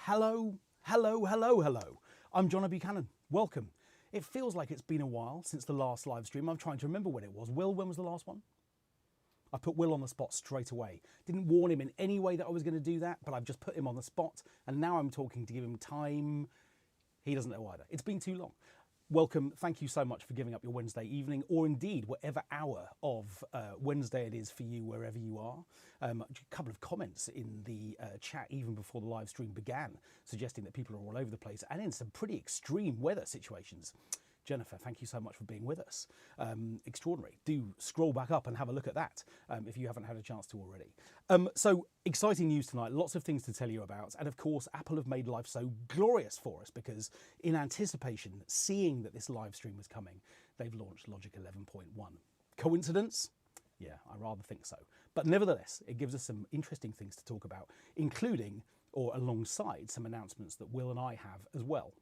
Hello, hello, hello, hello. I'm John Buchanan. Welcome. It feels like it's been a while since the last live stream. I'm trying to remember when it was. Will, when was the last one? I put Will on the spot straight away. Didn't warn him in any way that I was going to do that, but I've just put him on the spot, and now I'm talking to give him time. He doesn't know either. It's been too long. Welcome. Thank you so much for giving up your Wednesday evening, or indeed whatever hour of Wednesday it is for you, wherever you are. A couple of comments in the chat even before the live stream began, suggesting that people are all over the place and in some pretty extreme weather situations. Jennifer, thank you so much for being with us. Extraordinary. Do scroll back up and have a look at that if you haven't had a chance to already. So exciting news tonight, lots of things to tell you about. And of course, Apple have made life so glorious for us because in anticipation, seeing that this live stream was coming, they've launched Logic 11.1. Coincidence? Yeah, I rather think so. But nevertheless, it gives us some interesting things to talk about, including or alongside some announcements that Will and I have as well.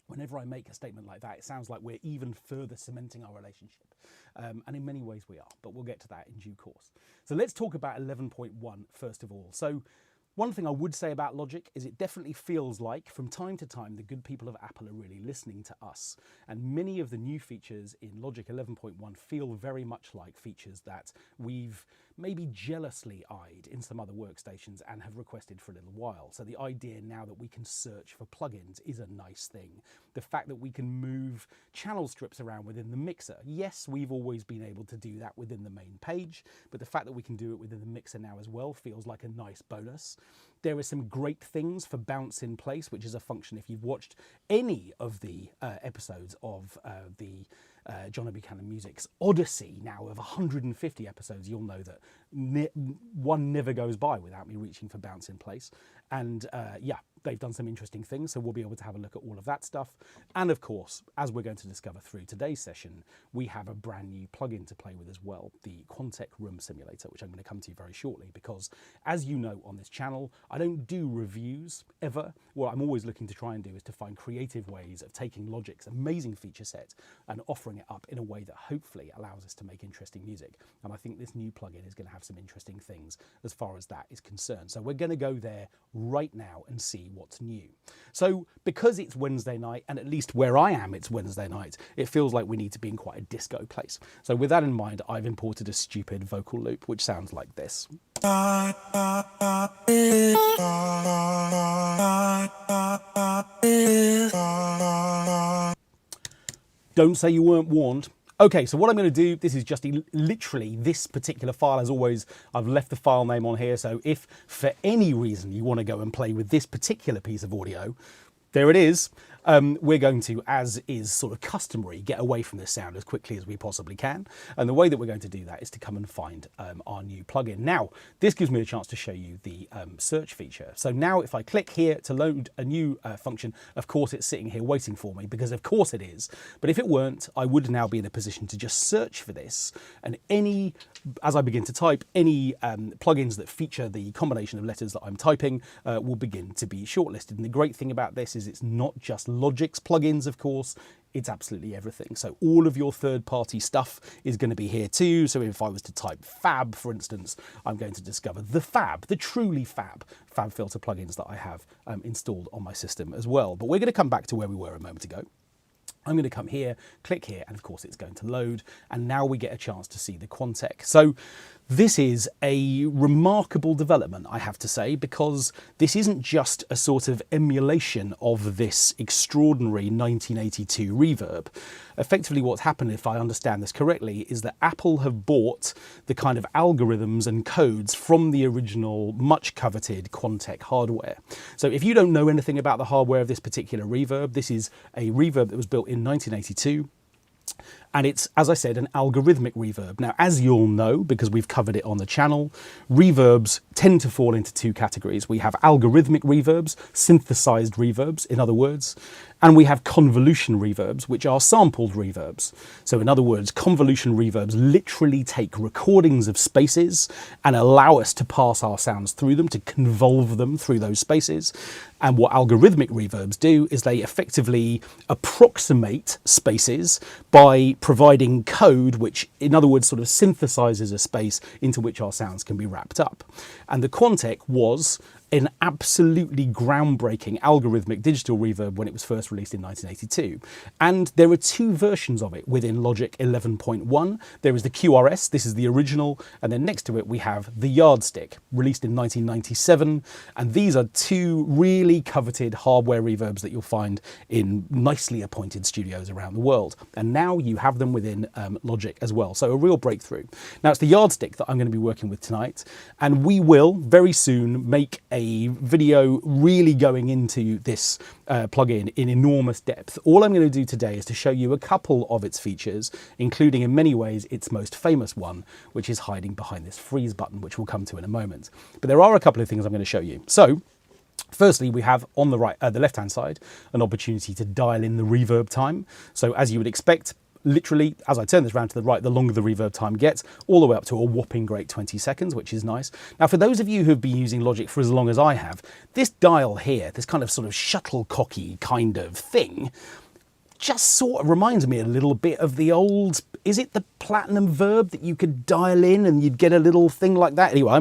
Whenever I make a statement like that, it sounds like we're even further cementing our relationship. And in many ways we are, but we'll get to that in due course. So let's talk about 11.1 first of all. So one thing I would say about Logic is it definitely feels like from time to time the good people of Apple are really listening to us. And many of the new features in Logic 11.1 feel very much like features that we've maybe jealously eyed in some other workstations and have requested for a little while. So the idea now that we can search for plugins is a nice thing. The fact that we can move channel strips around within the mixer. Yes, we've always been able to do that within the main page, but the fact that we can do it within the mixer now as well feels like a nice bonus. There are some great things for bounce in place, which is a function if you've watched any of the episodes of the John Buchanan Music's Odyssey now of 150 episodes, you'll know that one never goes by without me reaching for bounce in place. And yeah, they've done some interesting things, so we'll be able to have a look at all of that stuff. And of course, as we're going to discover through today's session, we have a brand new plugin to play with as well, the Quantec Room Simulator, which I'm going to come to very shortly, because as you know on this channel, I don't do reviews ever. What I'm always looking to try and do is to find creative ways of taking Logic's amazing feature set and offering it up in a way that hopefully allows us to make interesting music. And I think this new plugin is going to have some interesting things as far as that is concerned. So we're going to go there right now and see what's new. So because it's Wednesday night, and at least where I am it's Wednesday night, it feels like we need to be in quite a disco place. So with that in mind, I've imported a stupid vocal loop which sounds like this. Don't say you weren't warned. Okay, so what I'm going to do, this is just literally this particular file. As always, I've left the file name on here, so if for any reason you want to go and play with this particular piece of audio, there it is. We're going to, as is sort of customary, get away from this sound as quickly as we possibly can. And the way that we're going to do that is to come and find our new plugin. Now, this gives me a chance to show you the search feature. So now if I click here to load a new function, of course it's sitting here waiting for me, because of course it is. But if it weren't, I would now be in a position to just search for this. And as I begin to type, any plugins that feature the combination of letters that I'm typing will begin to be shortlisted. And the great thing about this is it's not just Logic's plugins, of course, it's absolutely everything. So all of your third-party stuff is going to be here too. So if I was to type Fab, for instance, I'm going to discover the Fab, the truly Fab filter plugins that I have installed on my system as well. But we're going to come back to where we were a moment ago. I'm going to come here, click here, and of course it's going to load. And now we get a chance to see the Quantec. So this is a remarkable development, I have to say, because this isn't just a sort of emulation of this extraordinary 1982 reverb. Effectively what's happened, if I understand this correctly, is that Apple have bought the kind of algorithms and codes from the original, much coveted Quantec hardware. So if you don't know anything about the hardware of this particular reverb, this is a reverb that was built in 1982. And it's, as I said, an algorithmic reverb. Now, as you'll know, because we've covered it on the channel, reverbs tend to fall into two categories. We have algorithmic reverbs, synthesized reverbs, in other words, and we have convolution reverbs, which are sampled reverbs. So in other words, convolution reverbs literally take recordings of spaces and allow us to pass our sounds through them, to convolve them through those spaces. And what algorithmic reverbs do is they effectively approximate spaces by providing code, which in other words sort of synthesizes a space into which our sounds can be wrapped up. And the Quantec was an absolutely groundbreaking algorithmic digital reverb when it was first released in 1982. And there are two versions of it within Logic 11.1. There is the QRS, this is the original, and then next to it we have the Yardstick, released in 1997. And these are two really coveted hardware reverbs that you'll find in nicely appointed studios around the world. And now you have them within Logic as well. So a real breakthrough. Now it's the Yardstick that I'm going to be working with tonight, and we will very soon make a video really going into this plugin in enormous depth. All I'm going to do today is to show you a couple of its features, including in many ways its most famous one, which is hiding behind this freeze button, which we'll come to in a moment. But there are a couple of things I'm going to show you. So firstly, we have on the right, the left-hand side, an opportunity to dial in the reverb time. So as you would expect, literally, as I turn this around to the right, the longer the reverb time gets, all the way up to a whopping great 20 seconds, which is nice. Now, for those of you who've been using Logic for as long as I have, this dial here, this kind of sort of shuttlecocky kind of thing, just sort of reminds me a little bit of the old, is it the Platinum Verb that you could dial in and you'd get a little thing like that? Anyway,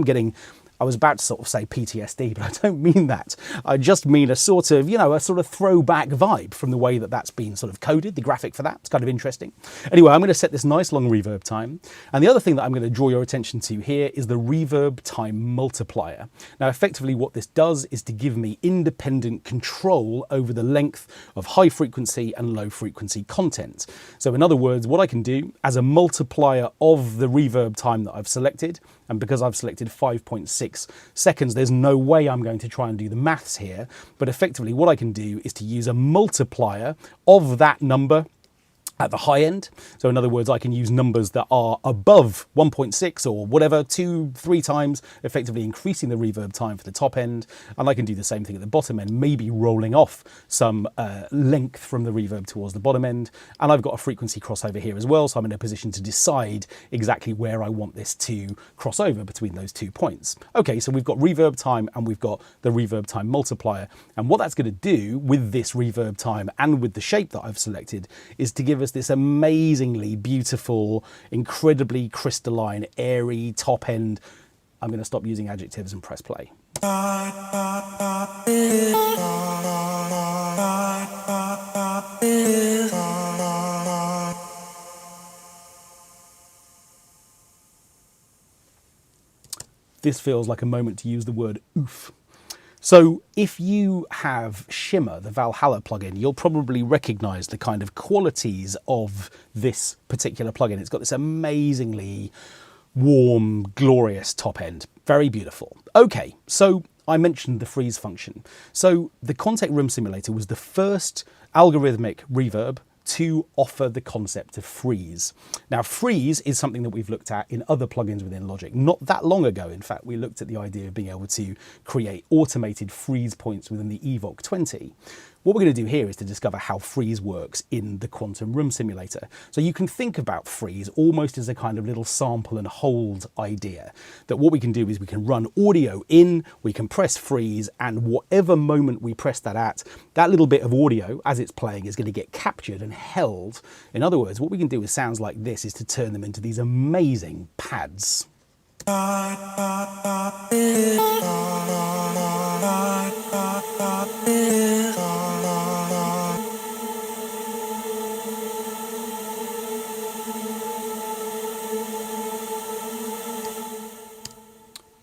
I was about to sort of say PTSD, but I don't mean that. I just mean a sort of, you know, a sort of throwback vibe from the way that that's been sort of coded, the graphic for that. It's kind of interesting. Anyway, I'm going to set this nice long reverb time. And the other thing that I'm going to draw your attention to here is the reverb time multiplier. Now, effectively what this does is to give me independent control over the length of high frequency and low frequency content. So in other words, what I can do as a multiplier of the reverb time that I've selected, and because I've selected 5.6 seconds, there's no way I'm going to try and do the maths here. But effectively what I can do is to use a multiplier of that number at the high end. So in other words, I can use numbers that are above 1.6 or whatever, 2-3 times, effectively increasing the reverb time for the top end. And I can do the same thing at the bottom end, maybe rolling off some length from the reverb towards the bottom end. And I've got a frequency crossover here as well. So I'm in a position to decide exactly where I want this to cross over between those 2 points. Okay, so we've got reverb time and we've got the reverb time multiplier. And what that's going to do with this reverb time and with the shape that I've selected is to give us this amazingly beautiful, incredibly crystalline, airy top end. I'm going to stop using adjectives and press play. This feels like a moment to use the word oof. So if you have Shimmer, the Valhalla plugin, you'll probably recognize the kind of qualities of this particular plugin. It's got this amazingly warm, glorious top end. Very beautiful. Okay, so I mentioned the freeze function. So the Quantec Room Simulator was the first algorithmic reverb to offer the concept of freeze. Now, freeze is something that we've looked at in other plugins within Logic. Not that long ago, in fact, we looked at the idea of being able to create automated freeze points within the Evoc 20. What we're going to do here is to discover how freeze works in the Quantum Room Simulator. So you can think about freeze almost as a kind of little sample and hold idea. That what we can do is we can run audio in, we can press freeze, and whatever moment we press that at, that little bit of audio as it's playing is going to get captured and held. In other words, what we can do with sounds like this is to turn them into these amazing pads.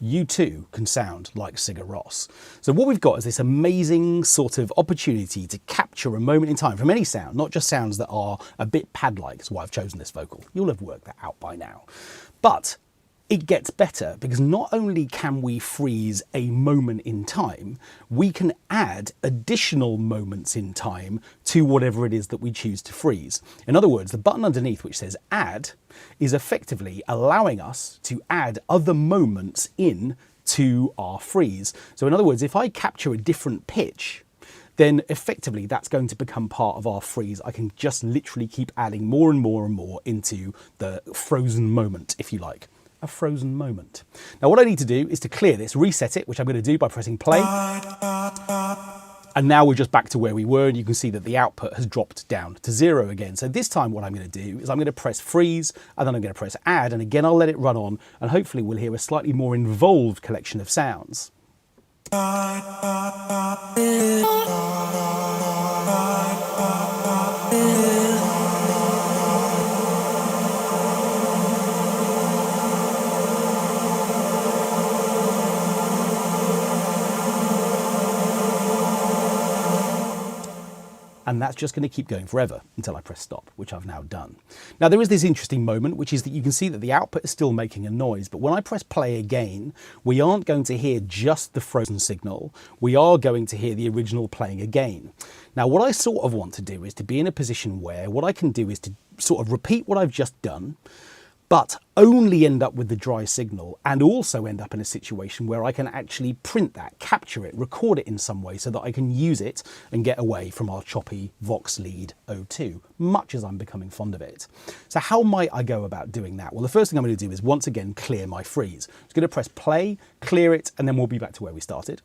You too can sound like Sigur Rós. So what we've got is this amazing sort of opportunity to capture a moment in time from any sound, not just sounds that are a bit pad-like. That's why I've chosen this vocal. You'll have worked that out by now. But it gets better because not only can we freeze a moment in time, we can add additional moments in time to whatever it is that we choose to freeze. In other words, the button underneath which says add is effectively allowing us to add other moments in to our freeze. So in other words, if I capture a different pitch, then effectively that's going to become part of our freeze. I can just literally keep adding more and more and more into the frozen moment, if you like. A frozen moment. Now what I need to do is to clear this, reset it, which I'm going to do by pressing play. And now we're just back to where we were, and you can see that the output has dropped down to 0 again. So this time what I'm going to do is I'm going to press freeze, and then I'm going to press add, and again I'll let it run on, and hopefully we'll hear a slightly more involved collection of sounds. And that's just going to keep going forever until I press stop, which I've now done. Now there is this interesting moment, which is that you can see that the output is still making a noise, but when I press play again, we aren't going to hear just the frozen signal, we are going to hear the original playing again. Now what I sort of want to do is to be in a position where what I can do is to sort of repeat what I've just done, but only end up with the dry signal, and also end up in a situation where I can actually print that, capture it, record it in some way so that I can use it and get away from our choppy Vox lead 02, much as I'm becoming fond of it. So how might I go about doing that? Well, the first thing I'm going to do is once again clear my freeze. I'm just going to press play, clear it, and then we'll be back to where we started.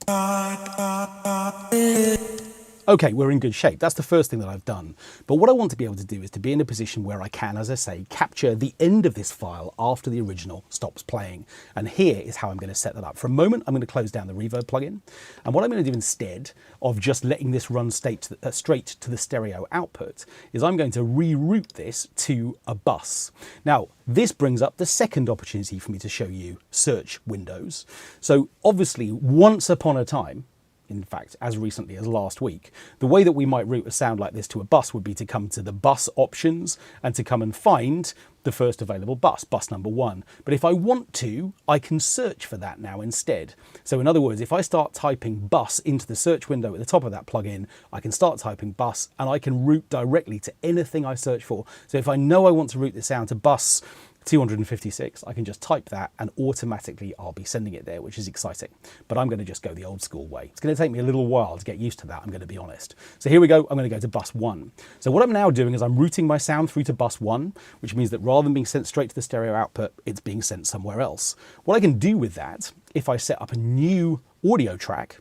Okay, we're in good shape. That's the first thing that I've done. But what I want to be able to do is to be in a position where I can, as I say, capture the end of this file after the original stops playing. And here is how I'm going to set that up. For a moment, I'm going to close down the reverb plugin. And what I'm going to do instead of just letting this run straight to the stereo output is I'm going to reroute this to a bus. Now, this brings up the second opportunity for me to show you search windows. So obviously, once upon a time, in fact, as recently as last week, the way that we might route a sound like this to a bus would be to come to the bus options and to come and find the first available bus, bus number 1. But if I want to, I can search for that now instead. So in other words, if I start typing bus into the search window at the top of that plugin, I can start typing bus and I can route directly to anything I search for. So if I know I want to route this sound to bus 256, I can just type that and automatically I'll be sending it there, which is exciting. But I'm going to just go the old school way. It's going to take me a little while to get used to that, I'm going to be honest. So here we go, I'm going to go to bus 1. So what I'm now doing is I'm routing my sound through to bus 1, which means that rather than being sent straight to the stereo output, it's being sent somewhere else. What I can do with that, if I set up a new audio track,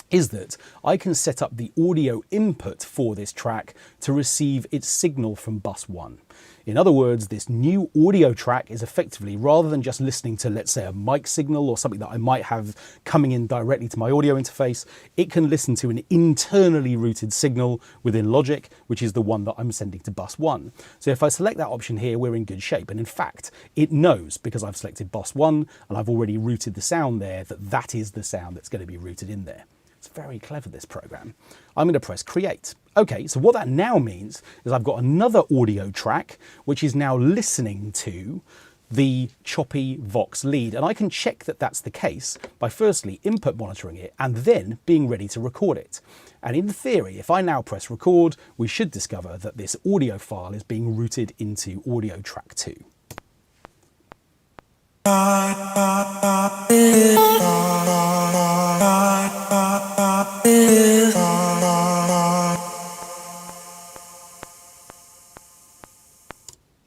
is that I can set up the audio input for this track to receive its signal from bus 1. In other words, this new audio track is effectively, rather than just listening to, let's say, a mic signal or something that I might have coming in directly to my audio interface, it can listen to an internally routed signal within Logic, which is the one that I'm sending to bus 1. So if I select that option here, we're in good shape. And in fact, it knows, because I've selected bus 1 and I've already routed the sound there, that that is the sound that's going to be routed in there. It's very clever, this program. I'm going to press create. Okay, so what that now means is I've got another audio track which is now listening to the choppy Vox lead, and I can check that that's the case by firstly input monitoring it and then being ready to record it. And in theory, if I now press record, we should discover that this audio file is being routed into audio track 2.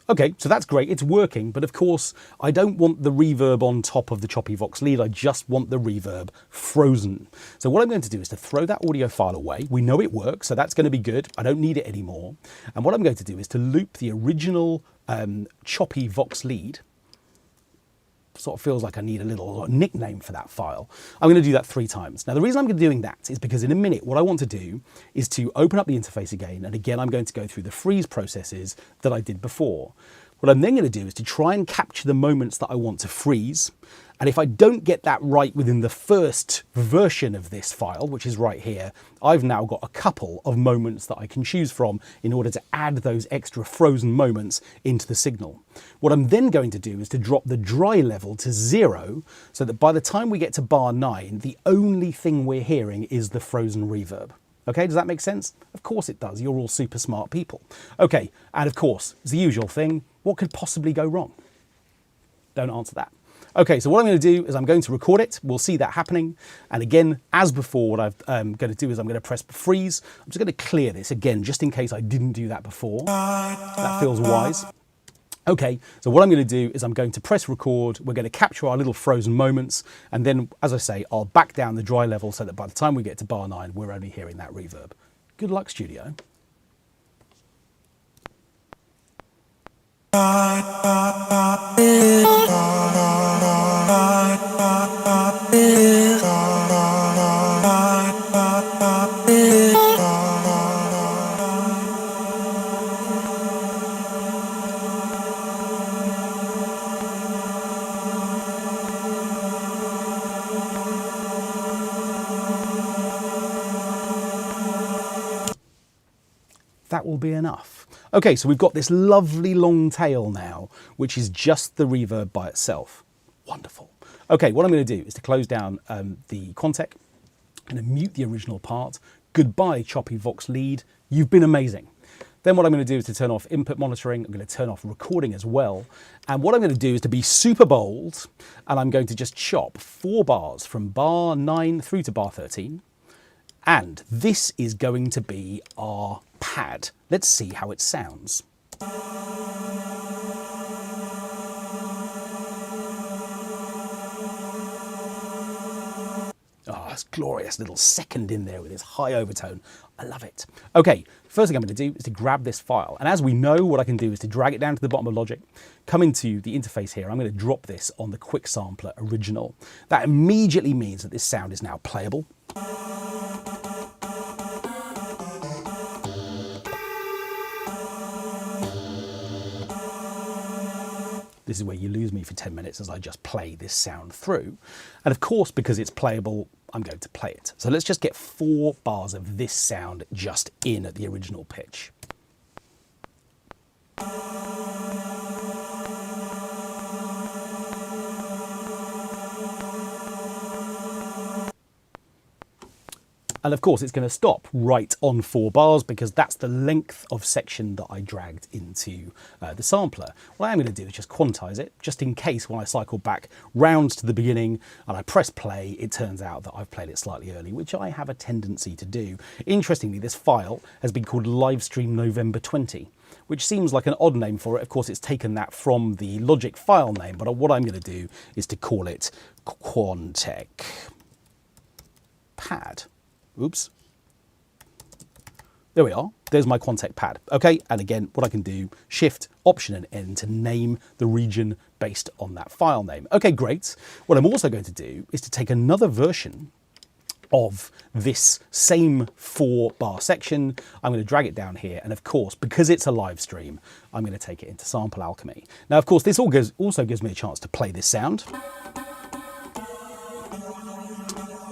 Okay, so that's great, it's working, but of course I don't want the reverb on top of the choppy Vox lead, I just want the reverb frozen. So what I'm going to do is to throw that audio file away. We know it works, so that's going to be good, I don't need it anymore. And what I'm going to do is to loop the original choppy Vox lead. Sort of feels like I need a little nickname for that file. I'm going to do that 3 times. Now the reason I'm doing that is because in a minute what I want to do is to open up the interface again, and again I'm going to go through the freeze processes that I did before. What I'm then going to do is to try and capture the moments that I want to freeze, and if I don't get that right within the first version of this file, which is right here, I've now got a couple of moments that I can choose from in order to add those extra frozen moments into the signal. What I'm then going to do is to drop the dry level to 0, so that by the time we get to bar 9, the only thing we're hearing is the frozen reverb. Okay, does that make sense? Of course it does, you're all super smart people. Okay, and of course, it's the usual thing, what could possibly go wrong? Don't answer that. Okay, so what I'm going to do is I'm going to record it. We'll see that happening. And again, as before, what I'm going to do is I'm going to press freeze. I'm just going to clear this again, just in case I didn't do that before. That feels wise. Okay, so what I'm going to do is I'm going to press record. We're going to capture our little frozen moments. And then, as I say, I'll back down the dry level so that by the time we get to bar 9, we're only hearing that reverb. Good luck, studio. that will be enough. Okay, so we've got this lovely long tail now, which is just the reverb by itself. Wonderful. Okay, what I'm going to do is to close down the Quantec and mute the original part. Goodbye, choppy Vox lead. You've been amazing. Then what I'm going to do is to turn off input monitoring. I'm going to turn off recording as well. And what I'm going to do is to be super bold, and I'm going to just chop 4 bars from bar 9 through to bar 13. And this is going to be our pad. Let's see how it sounds. Oh, it's glorious little second in there with this high overtone. I love it. Okay, first thing I'm going to do is to grab this file. And as we know, what I can do is to drag it down to the bottom of Logic, come into the interface here. I'm going to drop this on the Quick Sampler Original. That immediately means that this sound is now playable. This is where you lose me for 10 minutes as I just play this sound through. And of course, because it's playable, I'm going to play it. So let's just get 4 bars of this sound just in at the original pitch. And of course, it's going to stop right on 4 bars because that's the length of section that I dragged into the sampler. What I'm going to do is just quantize it, just in case when I cycle back round to the beginning and I press play, it turns out that I've played it slightly early, which I have a tendency to do. Interestingly, this file has been called Livestream November 20, which seems like an odd name for it. Of course, it's taken that from the Logic file name, but what I'm going to do is to call it Quantec Pad. Oops. There we are. There's my Quantec pad. Okay, and again, what I can do, Shift, Option and N to name the region based on that file name. Okay, great. What I'm also going to do is to take another version of this same 4-bar section. I'm going to drag it down here. And of course, because it's a live stream, I'm going to take it into Sample Alchemy. Now, of course, this also gives me a chance to play this sound.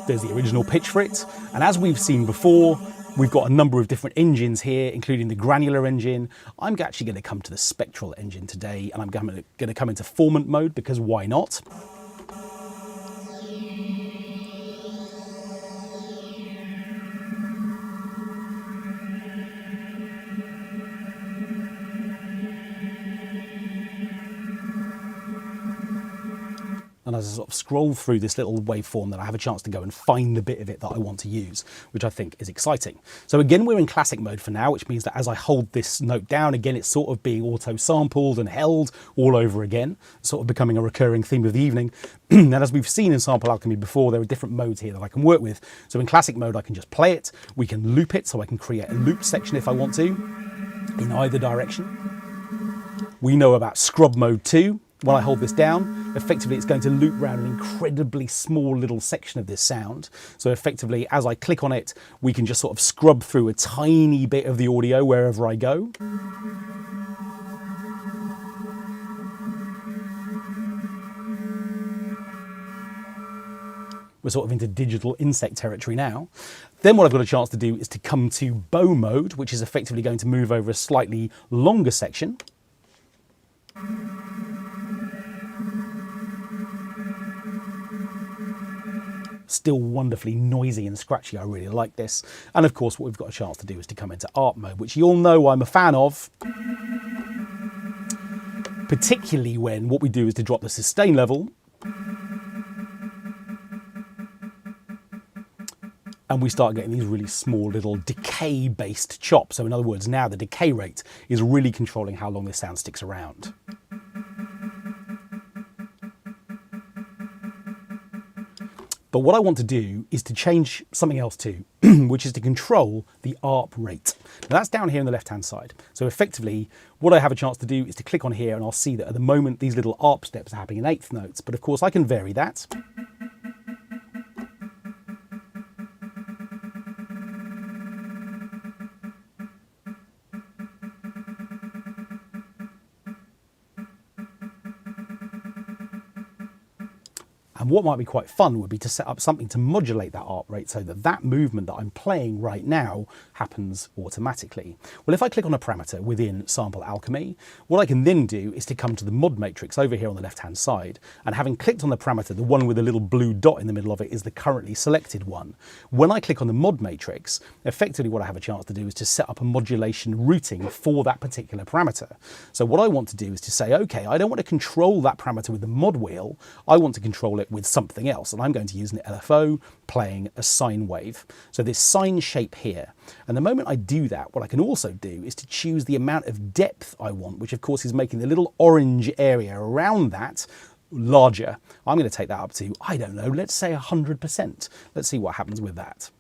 There's the original pitch for it. And as we've seen before, we've got a number of different engines here, including the granular engine. I'm actually going to come to the spectral engine today, and I'm going to come into formant mode because why not? And as I sort of scroll through this little waveform, then I have a chance to go and find the bit of it that I want to use, which I think is exciting. So again, we're in classic mode for now, which means that as I hold this note down, again, it's sort of being auto-sampled and held all over again, sort of becoming a recurring theme of the evening. And as we've seen in Sample Alchemy before, there are different modes here that I can work with. So in classic mode, I can just play it. We can loop it, so I can create a loop section if I want to, in either direction. We know about scrub mode too. When I hold this down, effectively it's going to loop around an incredibly small little section of this sound. So effectively, as I click on it, we can just sort of scrub through a tiny bit of the audio wherever I go. We're sort of into digital insect territory now. Then what I've got a chance to do is to come to bow mode, which is effectively going to move over a slightly longer section. Still wonderfully noisy and scratchy. I really like this. And of course, what we've got a chance to do is to come into art mode, which you all know I'm a fan of. Particularly when what we do is to drop the sustain level. And we start getting these really small little decay-based chops. So in other words, now the decay rate is really controlling how long this sound sticks around. But what I want to do is to change something else too, which is to control the ARP rate. Now that's down here on the left-hand side. So effectively, what I have a chance to do is to click on here and I'll see that at the moment, these little ARP steps are happening in 1/8 notes. But of course I can vary that. And what might be quite fun would be to set up something to modulate that ARP rate so that that movement that I'm playing right now happens automatically. Well, if I click on a parameter within Sample Alchemy, what I can then do is to come to the mod matrix over here on the left-hand side, and having clicked on the parameter, the one with a little blue dot in the middle of it is the currently selected one. When I click on the mod matrix, effectively what I have a chance to do is to set up a modulation routing for that particular parameter. So what I want to do is to say, okay, I don't want to control that parameter with the mod wheel, I want to control it with something else, and I'm going to use an LFO playing a sine wave. So this sine shape here. And the moment I do that, what I can also do is to choose the amount of depth I want, which of course is making the little orange area around that larger. I'm going to take that up to, I don't know, let's say 100%. Let's see what happens with that.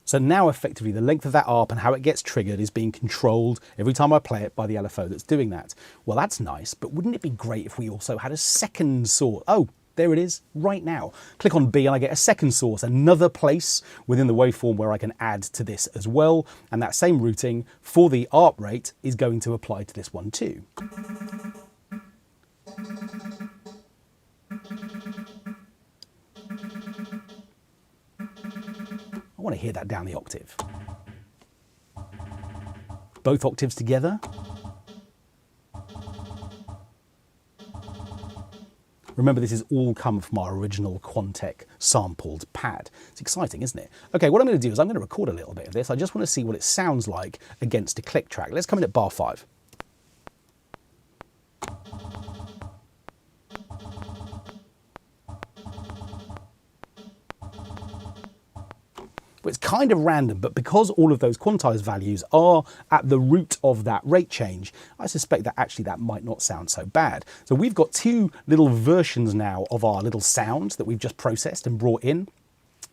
So now effectively the length of that ARP and how it gets triggered is being controlled every time I play it by the LFO that's doing that. Well, that's nice, but wouldn't it be great if we also had a second source? Oh, there it is right now. Click on B and I get a second source, another place within the waveform where I can add to this as well. And that same routing for the ARP rate is going to apply to this one too. I want to hear that down the octave. Both octaves together. Remember, this is all come from our original Quantec sampled pad. It's exciting, isn't it? Okay, what I'm going to do is I'm going to record a little bit of this. I just want to see what it sounds like against a click track. Let's come in at bar 5. But it's kind of random, but because all of those quantized values are at the root of that rate change, I suspect that actually that might not sound so bad. So we've got two little versions now of our little sound that we've just processed and brought in.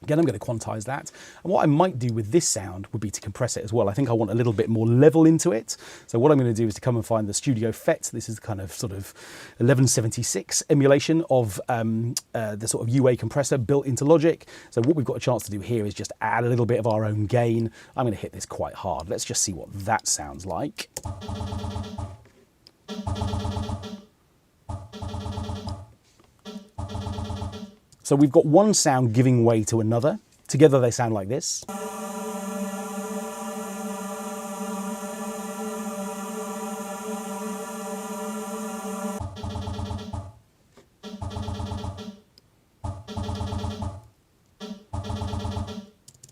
Again, I'm going to quantize that. And what I might do with this sound would be to compress it as well. I think I want a little bit more level into it. So what I'm going to do is to come and find the Studio FET. This is kind of sort of 1176 emulation of the sort of UA compressor built into Logic. So what we've got a chance to do here is just add a little bit of our own gain. I'm going to hit this quite hard. Let's just see what that sounds like. So we've got one sound giving way to another. Together they sound like this.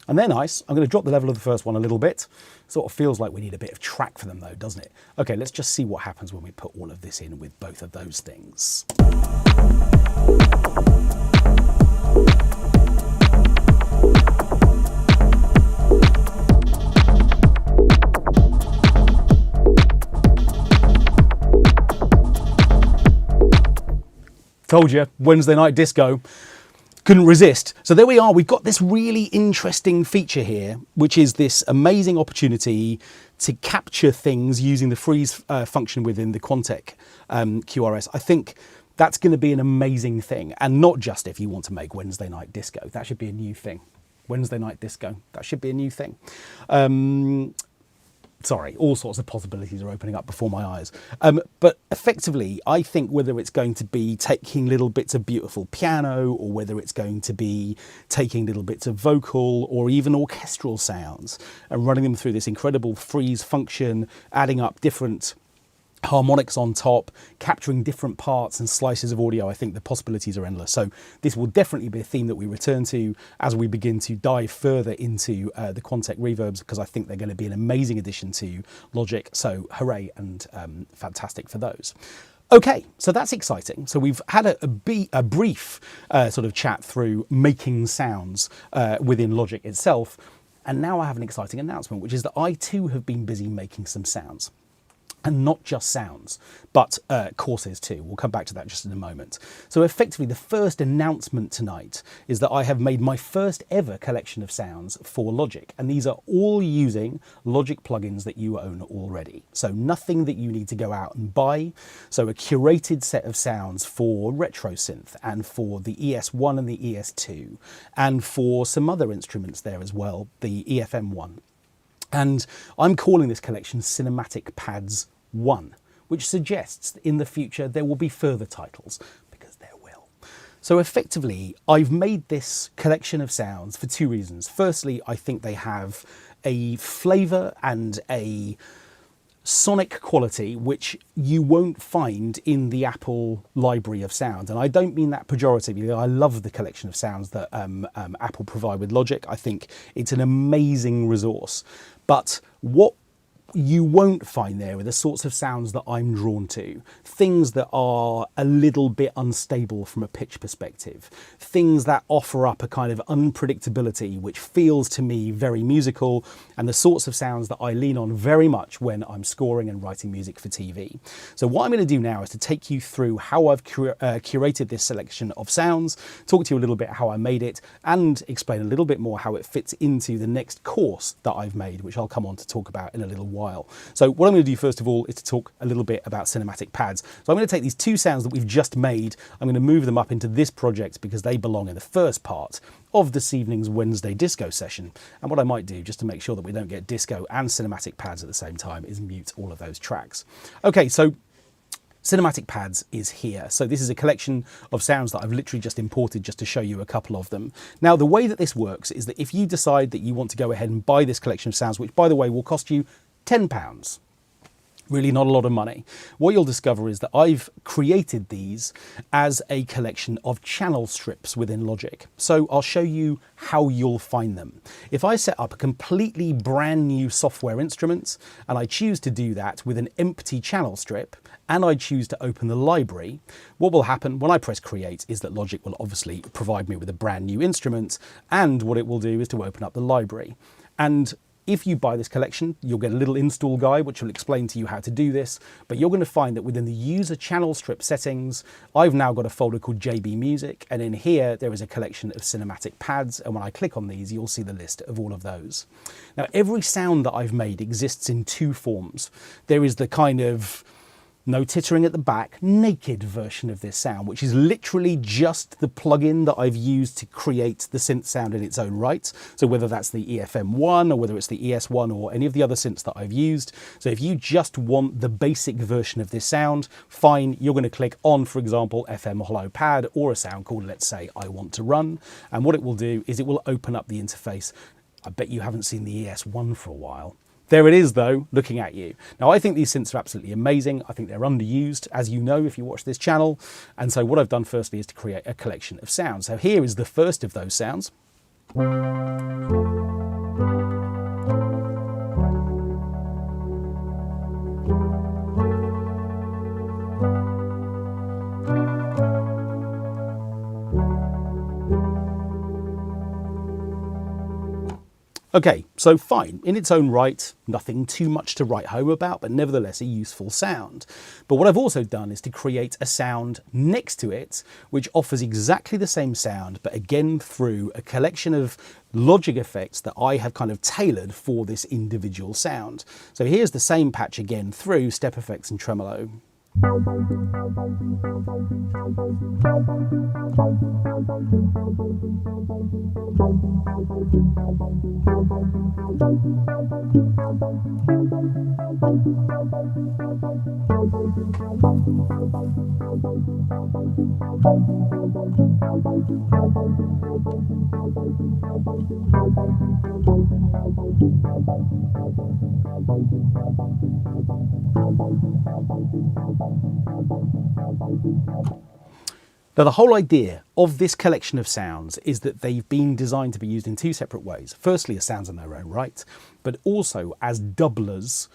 And they're nice. I'm going to drop the level of the first one a little bit. Sort of feels like we need a bit of track for them though, doesn't it? Okay, let's just see what happens when we put all of this in with both of those things. Told you, Wednesday night disco. Couldn't resist. So there we are. We've got this really interesting feature here, which is this amazing opportunity to capture things using the freeze function within the Quantec QRS. I think that's going to be an amazing thing. And not just if you want to make Wednesday night disco. That should be a new thing. Wednesday night disco. That should be a new thing. Sorry, all sorts of possibilities are opening up before my eyes. But effectively, I think whether it's going to be taking little bits of beautiful piano, or whether it's going to be taking little bits of vocal or even orchestral sounds and running them through this incredible freeze function, adding up different harmonics on top, capturing different parts and slices of audio, I think the possibilities are endless. So this will definitely be a theme that we return to as we begin to dive further into the Quantec reverbs, because I think they're going to be an amazing addition to Logic. So hooray and fantastic for those. Okay, so that's exciting. So we've had a brief sort of chat through making sounds within Logic itself. And now I have an exciting announcement, which is that I too have been busy making some sounds. and not just sounds, but courses too. We'll come back to that just in a moment. So effectively, the first announcement tonight is that I have made my first ever collection of sounds for Logic, and these are all using Logic plugins that you own already. So nothing that you need to go out and buy. So a curated set of sounds for retro synth and for the ES1 and the ES2, and for some other instruments there as well, the EFM1. And I'm calling this collection Cinematic Pads 1, which suggests that in the future there will be further titles, because there will. So effectively, I've made this collection of sounds for two reasons. Firstly, I think they have a flavour and a sonic quality which you won't find in the Apple library of sounds. And I don't mean that pejoratively. I love the collection of sounds that Apple provide with Logic. I think it's an amazing resource. But what you won't find there are the sorts of sounds that I'm drawn to. Things that are a little bit unstable from a pitch perspective. Things that offer up a kind of unpredictability which feels to me very musical, and the sorts of sounds that I lean on very much when I'm scoring and writing music for TV. So what I'm going to do now is to take you through how I've curated this selection of sounds, talk to you a little bit how I made it, and explain a little bit more how it fits into the next course that I've made, which I'll come on to talk about in a little while. So what I'm going to do first of all is to talk a little bit about cinematic pads. So I'm going to take these two sounds that we've just made, I'm going to move them up into this project because they belong in the first part of this evening's Wednesday disco session. And what I might do, just to make sure that we don't get disco and cinematic pads at the same time, is mute all of those tracks. Okay, so Cinematic Pads is here. So this is a collection of sounds that I've literally just imported just to show you a couple of them. Now, the way that this works is that if you decide that you want to go ahead and buy this collection of sounds, which by the way will cost you £10, really not a lot of money, what you'll discover is that I've created these as a collection of channel strips within Logic. So I'll show you how you'll find them. If I set up a completely brand new software instrument and I choose to do that with an empty channel strip, and I choose to open the library, what will happen when I press create is that Logic will obviously provide me with a brand new instrument, and what it will do is to open up the library. And if you buy this collection, you'll get a little install guide which will explain to you how to do this, but you're going to find that within the user channel strip settings, I've now got a folder called JB Music, and in here there is a collection of cinematic pads, and when I click on these, you'll see the list of all of those. Now, every sound that I've made exists in two forms. There is the kind of no tittering at the back, naked version of this sound, which is literally just the plugin that I've used to create the synth sound in its own right. So whether that's the EFM1 or whether it's the ES1 or any of the other synths that I've used. So if you just want the basic version of this sound, fine, you're going to click on, for example, FM Hollow Pad or a sound called, let's say, I Want to Run. And what it will do is it will open up the interface. I bet you haven't seen the ES1 for a while. There it is, though, looking at you. Now, I think these synths are absolutely amazing. I think they're underused, as you know, if you watch this channel. And so what I've done firstly is to create a collection of sounds. So here is the first of those sounds. Okay, so fine, in its own right, nothing too much to write home about, but nevertheless a useful sound. But what I've also done is to create a sound next to it, which offers exactly the same sound, but again through a collection of Logic effects that I have kind of tailored for this individual sound. So here's the same patch again through step effects and tremolo. Now, the whole idea of this collection of sounds is that they've been designed to be used in two separate ways. Firstly, as sounds in their own right, but also as doublers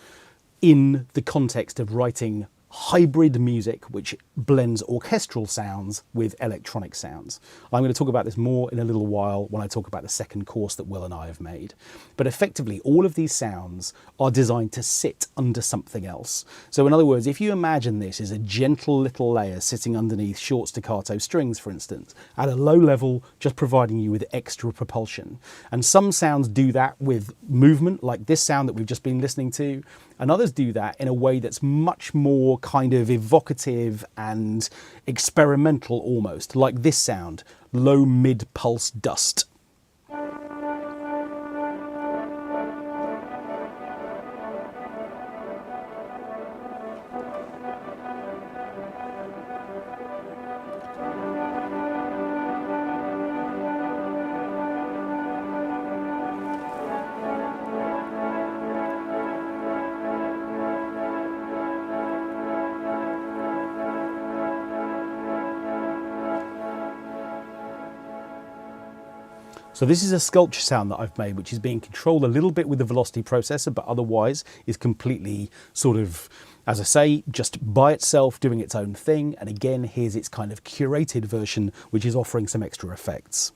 in the context of writing hybrid music which blends orchestral sounds with electronic sounds. I'm going to talk about this more in a little while when I talk about the second course that Will and I have made. But effectively, all of these sounds are designed to sit under something else. So in other words, if you imagine this as a gentle little layer sitting underneath short staccato strings, for instance, at a low level, just providing you with extra propulsion. And some sounds do that with movement, like this sound that we've just been listening to, and others do that in a way that's much more kind of evocative and experimental almost, like this sound, low mid-pulse dust. So this is a sculpture sound that I've made, which is being controlled a little bit with the velocity processor, but otherwise is completely sort of, as I say, just by itself doing its own thing. And again, here's its kind of curated version, which is offering some extra effects.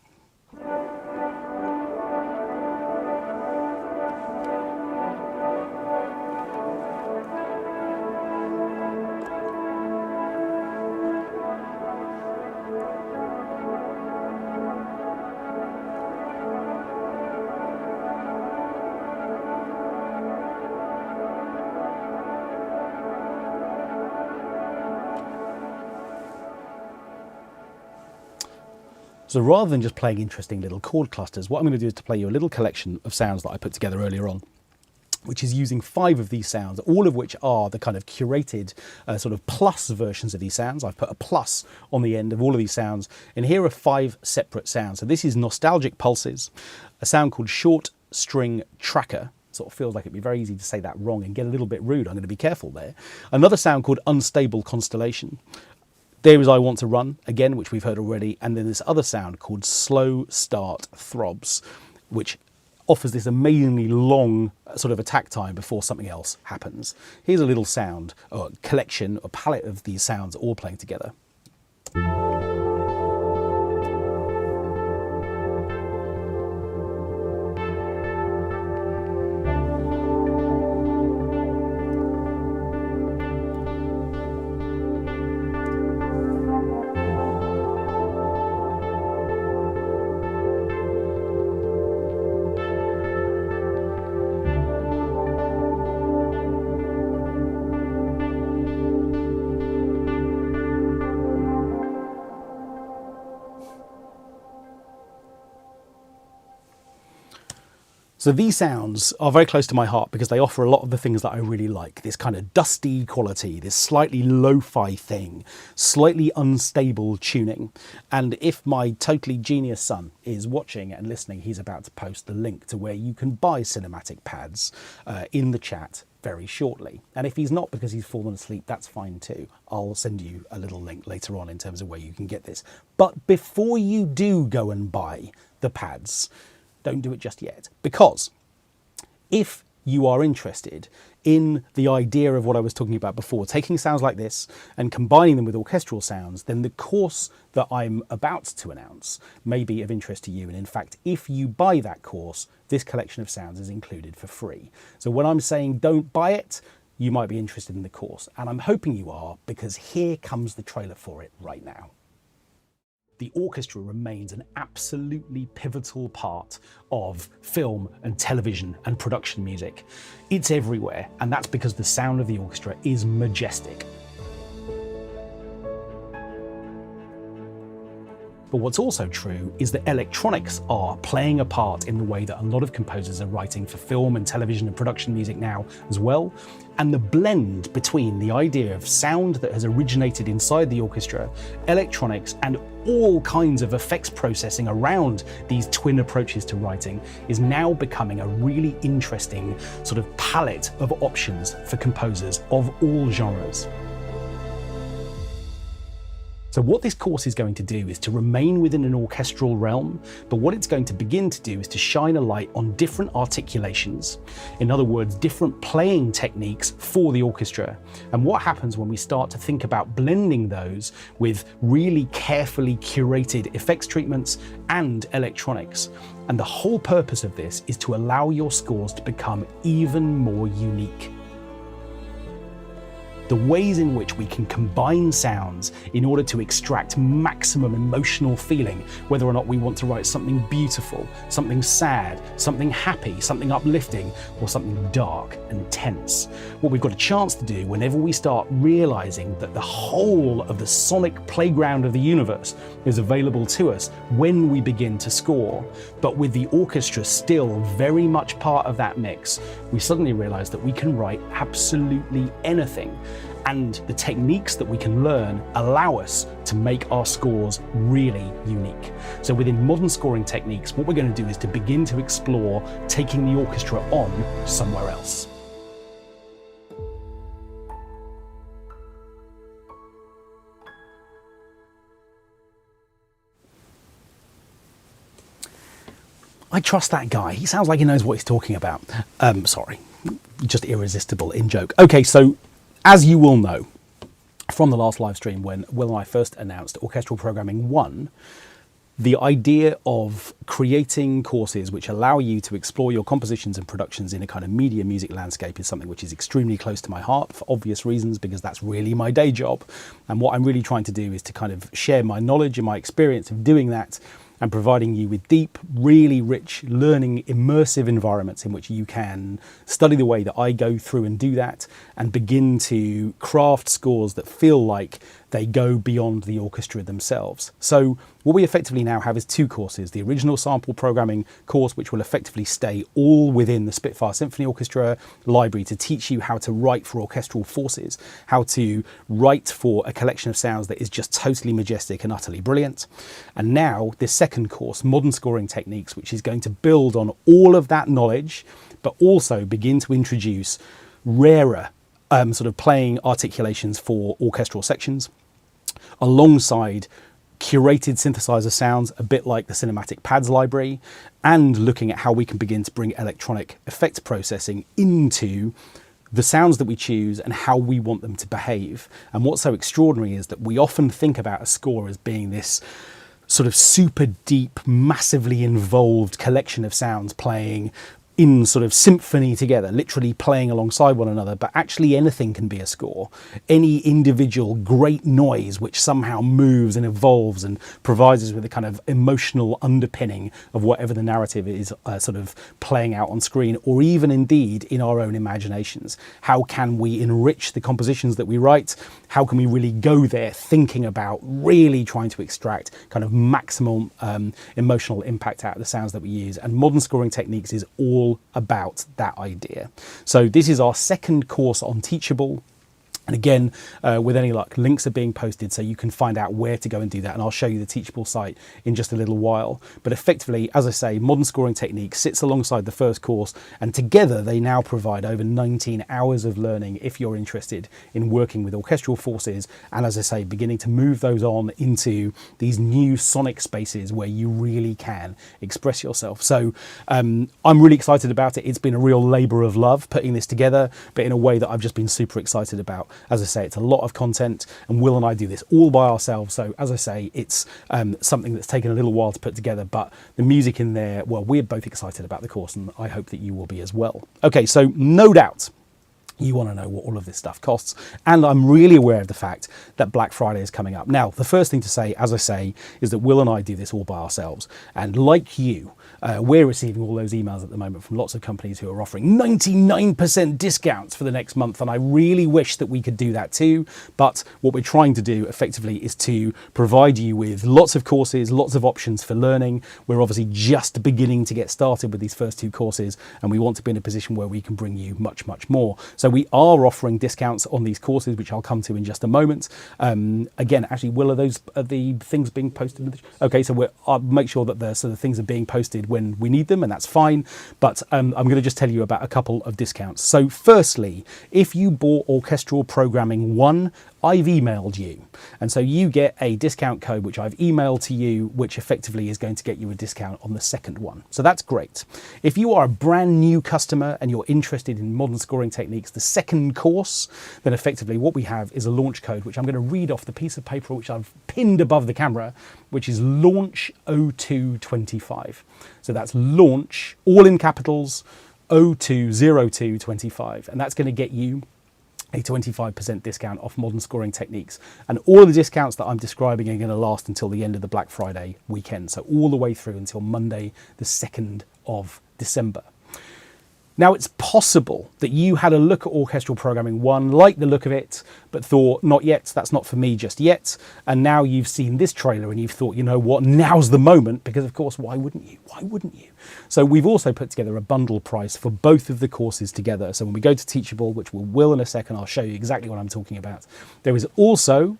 So rather than just playing interesting little chord clusters, what I'm going to do is to play you a little collection of sounds that I put together earlier on, which is using 5 of these sounds, all of which are the kind of curated sort of plus versions of these sounds. I've put a plus on the end of all of these sounds, and here are 5 separate sounds. So this is Nostalgic Pulses, a sound called Short String Tracker. Sort of feels like it'd be very easy to say that wrong and get a little bit rude. I'm going to be careful there. Another sound called Unstable Constellation. There is I Want to Run, again, which we've heard already, and then this other sound called Slow Start Throbs, which offers this amazingly long sort of attack time before something else happens. Here's a little sound, or collection, or palette of these sounds all playing together. So these sounds are very close to my heart because they offer a lot of the things that I really like. This kind of dusty quality, this slightly lo-fi thing, slightly unstable tuning. And if my totally genius son is watching and listening, he's about to post the link to where you can buy cinematic pads in the chat very shortly. And if he's not because he's fallen asleep, that's fine too. I'll send you a little link later on in terms of where you can get this. But before you do go and buy the pads, don't do it just yet, because if you are interested in the idea of what I was talking about before, taking sounds like this and combining them with orchestral sounds, then the course that I'm about to announce may be of interest to you. And in fact, if you buy that course, this collection of sounds is included for free. So when I'm saying don't buy it, you might be interested in the course. And I'm hoping you are, because here comes the trailer for it right now. The orchestra remains an absolutely pivotal part of film and television and production music. It's everywhere, and that's because the sound of the orchestra is majestic. But what's also true is that electronics are playing a part in the way that a lot of composers are writing for film and television and production music now as well. And the blend between the idea of sound that has originated inside the orchestra, electronics, and all kinds of effects processing around these twin approaches to writing is now becoming a really interesting sort of palette of options for composers of all genres. So So what this course is going to do is to remain within an orchestral realm, but what it's going to begin to do is to shine a light on different articulations, in other words, different playing techniques for the orchestra, and what happens when we start to think about blending those with really carefully curated effects treatments and electronics. And the whole purpose of this is to allow your scores to become even more unique. The ways in which we can combine sounds in order to extract maximum emotional feeling, whether or not we want to write something beautiful, something sad, something happy, something uplifting, or something dark and tense. What we've got a chance to do whenever we start realizing that the whole of the sonic playground of the universe is available to us when we begin to score, but with the orchestra still very much part of that mix, we suddenly realize that we can write absolutely anything. And the techniques that we can learn allow us to make our scores really unique. So within modern scoring techniques, what we're going to do is to begin to explore taking the orchestra on somewhere else. I trust that guy. He sounds like he knows what he's talking about. Sorry, just irresistible in joke. Okay, so as you will know from the last live stream when Will and I first announced Orchestral Programming 1, the idea of creating courses which allow you to explore your compositions and productions in a kind of media music landscape is something which is extremely close to my heart for obvious reasons, because that's really my day job. And what I'm really trying to do is to kind of share my knowledge and my experience of doing that and providing you with deep, really rich, learning, immersive environments in which you can study the way that I go through and do that and begin to craft scores that feel like they go beyond the orchestra themselves. So what we effectively now have is two courses: the original sample programming course, which will effectively stay all within the Spitfire Symphony Orchestra library to teach you how to write for orchestral forces, how to write for a collection of sounds that is just totally majestic and utterly brilliant. And now this second course, Modern Scoring Techniques, which is going to build on all of that knowledge, but also begin to introduce rarer sort of playing articulations for orchestral sections, alongside curated synthesizer sounds, a bit like the Cinematic Pads library, and looking at how we can begin to bring electronic effects processing into the sounds that we choose and how we want them to behave. And what's so extraordinary is that we often think about a score as being this sort of super deep, massively involved collection of sounds playing in sort of symphony together, literally playing alongside one another, but actually anything can be a score. Any individual great noise which somehow moves and evolves and provides us with a kind of emotional underpinning of whatever the narrative is sort of playing out on screen, or even indeed in our own imaginations. How can we enrich the compositions that we write? How can we really go there thinking about really trying to extract kind of maximum emotional impact out of the sounds that we use? And Modern Scoring Techniques is all about that idea. So this is our second course on Teachable. And again, with any luck, links are being posted so you can find out where to go and do that. And I'll show you the Teachable site in just a little while. But effectively, as I say, Modern Scoring Techniques sits alongside the first course, and together they now provide over 19 hours of learning if you're interested in working with orchestral forces. And as I say, beginning to move those on into these new sonic spaces where you really can express yourself. So I'm really excited about it. It's been a real labor of love putting this together, but in a way that I've just been super excited about. As I say, it's a lot of content, and Will and I do this all by ourselves. So as I say, it's something that's taken a little while to put together, but the music in there, well, we're both excited about the course, and I hope that you will be as well. Okay, so no doubt you want to know what all of this stuff costs, and I'm really aware of the fact that Black Friday is coming up. Now, the first thing to say, as I say, is that Will and I do this all by ourselves, and like you, we're receiving all those emails at the moment from lots of companies who are offering 99% discounts for the next month, and I really wish that we could do that too. But what we're trying to do effectively is to provide you with lots of courses, lots of options for learning. We're obviously just beginning to get started with these first two courses, and we want to be in a position where we can bring you much, much more. So we are offering discounts on these courses, which I'll come to in just a moment. Again, actually, Will, are the things being posted? Okay, so I'll make sure that the sort of things are being posted when we need them, and that's fine. But I'm going to just tell you about a couple of discounts. So firstly, if you bought Orchestral Programming 1 I've emailed you. And so you get a discount code, which I've emailed to you, which effectively is going to get you a discount on the second one. So that's great. If you are a brand new customer and you're interested in modern scoring techniques, the second course, then effectively what we have is a launch code, which I'm going to read off the piece of paper which I've pinned above the camera, which is launch 0225. So that's launch, all in capitals, 020225. And that's going to get you a 25% discount off modern scoring techniques. And all of the discounts that I'm describing are going to last until the end of the Black Friday weekend. So all the way through until Monday, the 2nd of December. Now, it's possible that you had a look at Orchestral Programming 1, liked the look of it, but thought, not yet, that's not for me just yet. And now you've seen this trailer and you've thought, you know what, now's the moment, because of course, why wouldn't you? Why wouldn't you? So we've also put together a bundle price for both of the courses together. So when we go to Teachable, which we will in a second, I'll show you exactly what I'm talking about. There is also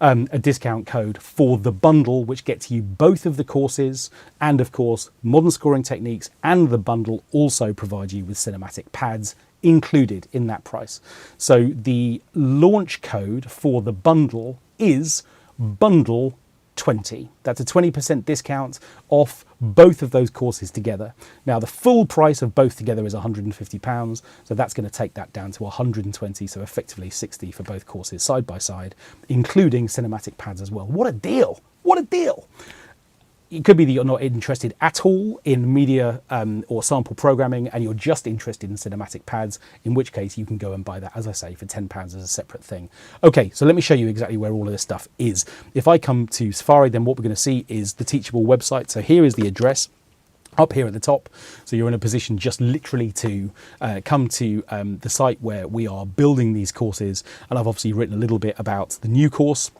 a discount code for the bundle, which gets you both of the courses. And of course, modern scoring techniques and the bundle also provide you with cinematic pads included in that price. So the launch code for the bundle is bundle 20. That's a 20% discount off both of those courses together. Now, the full price of both together is £150, so that's going to take that down to 120, so effectively 60 for both courses side by side, including cinematic pads as well. What a deal! What a deal! It could be that you're not interested at all in media or sample programming and you're just interested in cinematic pads, in which case you can go and buy that, as I say, for £10 as a separate thing. Okay, so let me show you exactly where all of this stuff is. If I come to Safari, then what we're going to see is the Teachable website. So here is the address up here at the top. So you're in a position just literally to come to the site where we are building these courses. And I've obviously written a little bit about the new course.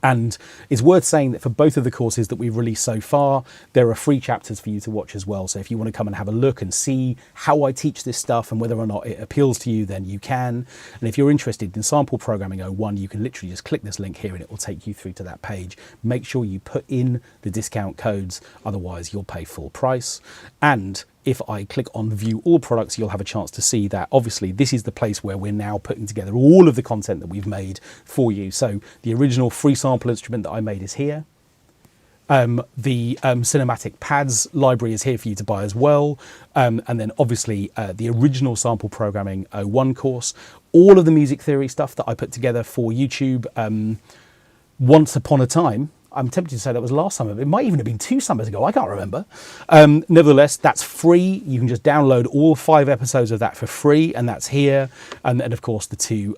And it's worth saying that for both of the courses that we've released so far, there are free chapters for you to watch as well. So if you want to come and have a look and see how I teach this stuff and whether or not it appeals to you, then you can. And if you're interested in Sample Programming 01, you can literally just click this link here and it will take you through to that page. Make sure you put in the discount codes, otherwise you'll pay full price. And if I click on View All Products, you'll have a chance to see that obviously this is the place where we're now putting together all of the content that we've made for you. So the original free sample instrument that I made is here. The cinematic pads library is here for you to buy as well. And then obviously the original Sample Programming 01 course, all of the music theory stuff that I put together for YouTube once upon a time. I'm tempted to say that was last summer. It might even have been 2 summers ago. I can't remember. Nevertheless, that's free. You can just download all 5 episodes of that for free, and that's here. And of course, the 2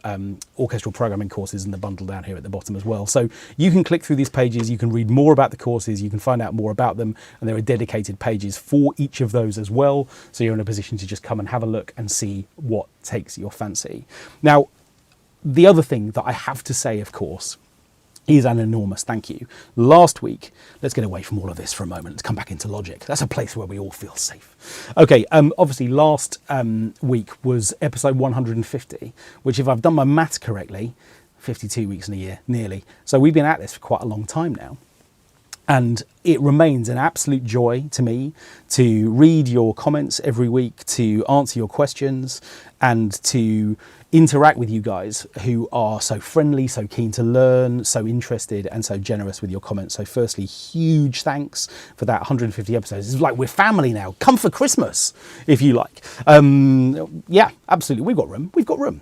orchestral programming courses in the bundle down here at the bottom as well. So you can click through these pages. You can read more about the courses. You can find out more about them. And there are dedicated pages for each of those as well. So you're in a position to just come and have a look and see what takes your fancy. Now, the other thing that I have to say, of course, is an enormous thank you. Last week, let's get away from all of this for a moment. Let's come back into Logic. That's a place where we all feel safe. Okay, obviously last week was episode 150, which if I've done my maths correctly, 52 weeks in a year, nearly. So we've been at this for quite a long time now. And it remains an absolute joy to me to read your comments every week, to answer your questions, and to interact with you guys who are so friendly, so keen to learn, so interested, and so generous with your comments. So firstly, huge thanks for that 150 episodes. It's like we're family now. Come for Christmas, if you like. Yeah, absolutely. We've got room. We've got room.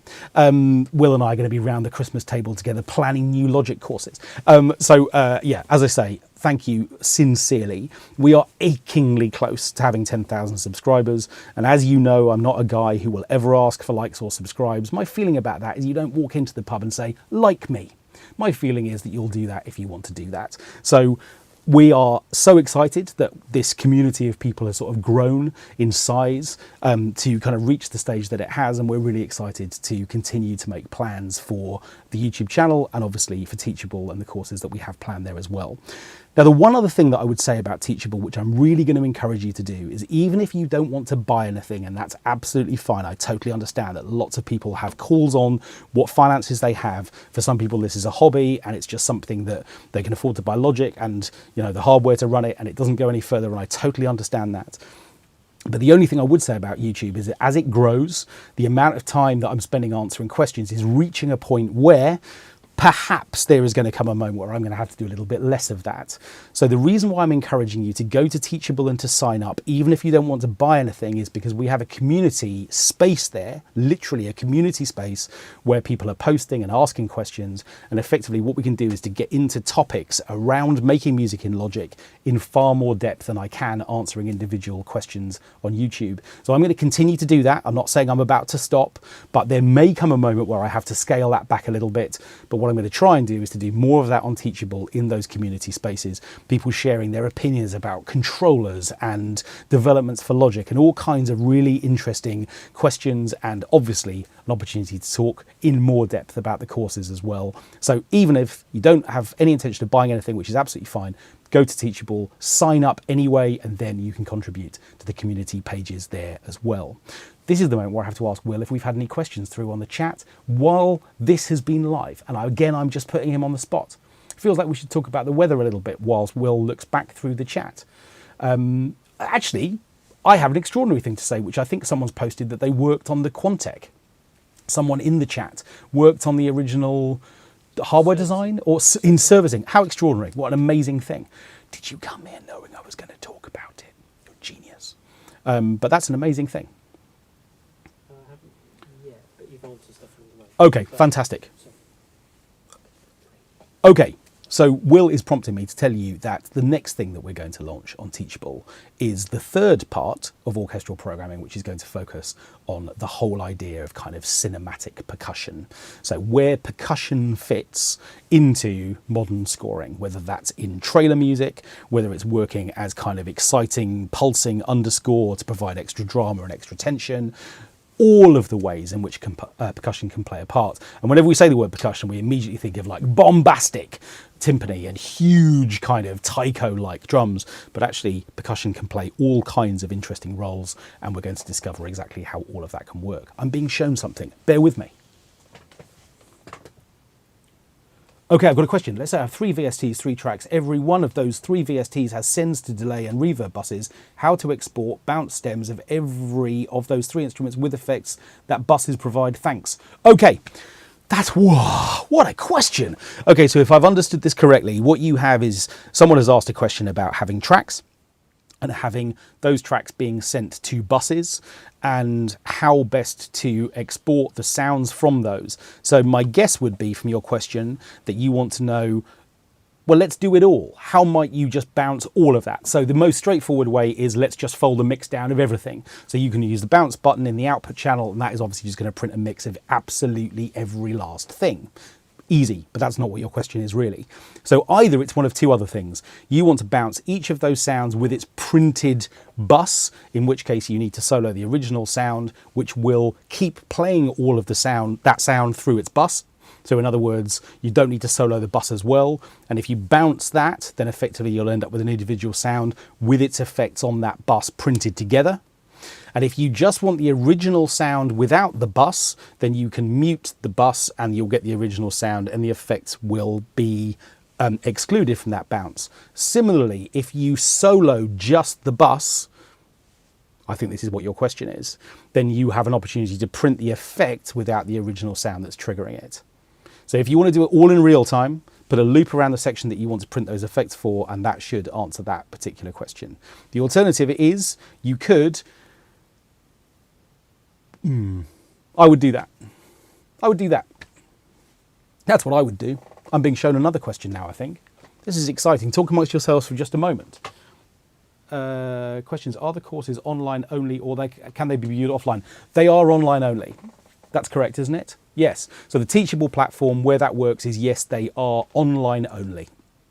Will and I are going to be around the Christmas table together planning new Logic courses. Yeah, as I say, thank you sincerely. We are achingly close to having 10,000 subscribers. And as you know, I'm not a guy who will ever ask for likes or subscribes. My feeling about that is you don't walk into the pub and say, like me. My feeling is that you'll do that if you want to do that. So we are so excited that this community of people has sort of grown in size to kind of reach the stage that it has. And we're really excited to continue to make plans for the YouTube channel and obviously for Teachable and the courses that we have planned there as well. Now, the one other thing that I would say about Teachable, which I'm really going to encourage you to do, is even if you don't want to buy anything, and that's absolutely fine, I totally understand that lots of people have calls on what finances they have. For some people, this is a hobby, and it's just something that they can afford to buy Logic and, you know, the hardware to run it, and it doesn't go any further, and I totally understand that. But the only thing I would say about YouTube is that as it grows, the amount of time that I'm spending answering questions is reaching a point where perhaps there is going to come a moment where I'm going to have to do a little bit less of that. So the reason why I'm encouraging you to go to Teachable and to sign up, even if you don't want to buy anything, is because we have a community space there, literally a community space where people are posting and asking questions. And effectively what we can do is to get into topics around making music in Logic in far more depth than I can answering individual questions on YouTube. So I'm going to continue to do that. I'm not saying I'm about to stop, but there may come a moment where I have to scale that back a little bit. But what I'm going to try and do is to do more of that on Teachable in those community spaces, people sharing their opinions about controllers and developments for Logic and all kinds of really interesting questions, and obviously an opportunity to talk in more depth about the courses as well. So even if you don't have any intention of buying anything, which is absolutely fine, go to Teachable, sign up anyway, and then you can contribute to the community pages there as well. This is the moment where I have to ask Will if we've had any questions through on the chat while this has been live. And again, I'm just putting him on the spot. It feels like we should talk about the weather a little bit whilst Will looks back through the chat. Actually, I have an extraordinary thing to say, which I think someone's posted, that they worked on the Quantec. Someone in the chat worked on the original hardware design or in servicing. How extraordinary. What an amazing thing. Did you come here knowing I was going to talk about it? You're a genius. But that's an amazing thing. Okay, fantastic. Okay, so Will is prompting me to tell you that the next thing that we're going to launch on Teachable is the third part of orchestral programming, which is going to focus on the whole idea of kind of cinematic percussion. So where percussion fits into modern scoring, whether that's in trailer music, whether it's working as kind of exciting, pulsing underscore to provide extra drama and extra tension, all of the ways in which percussion can play a part. And whenever we say the word percussion, we immediately think of like bombastic timpani and huge kind of taiko-like drums, but actually percussion can play all kinds of interesting roles, and we're going to discover exactly how all of that can work. I'm being shown something. Bear with me. Okay, I've got a question. Let's say I have 3 VSTs, 3 tracks. Every one of those 3 VSTs has sends to delay and reverb buses. How to export bounce stems of every of those 3 instruments with effects that buses provide? Thanks. Okay, that's, whoa, what a question. Okay, so if I've understood this correctly, what you have is someone has asked a question about having tracks and having those tracks being sent to buses and how best to export the sounds from those. So my guess would be from your question that you want to know, well, let's do it all. How might you just bounce all of that? So the most straightforward way is let's just fold a mix down of everything. So you can use the bounce button in the output channel, and that is obviously just going to print a mix of absolutely every last thing. Easy, but that's not what your question is really. So either it's one of 2 other things. You want to bounce each of those sounds with its printed bus, in which case you need to solo the original sound, which will keep playing all of the sound, that sound through its bus. So in other words, you don't need to solo the bus as well. And if you bounce that, then effectively you'll end up with an individual sound with its effects on that bus printed together. And if you just want the original sound without the bus, then you can mute the bus and you'll get the original sound, and the effects will be excluded from that bounce. Similarly, if you solo just the bus, I think this is what your question is, then you have an opportunity to print the effect without the original sound that's triggering it. So if you want to do it all in real time, put a loop around the section that you want to print those effects for, and that should answer that particular question. The alternative is you could... I would do that. I would do that. That's what I would do. I'm being shown another question now, I think. This is exciting. Talk amongst yourselves for just a moment. Questions. Are the courses online only, or can they be viewed offline? They are online only. That's correct, isn't it? Yes. So the Teachable platform, where that works is yes, they are online only.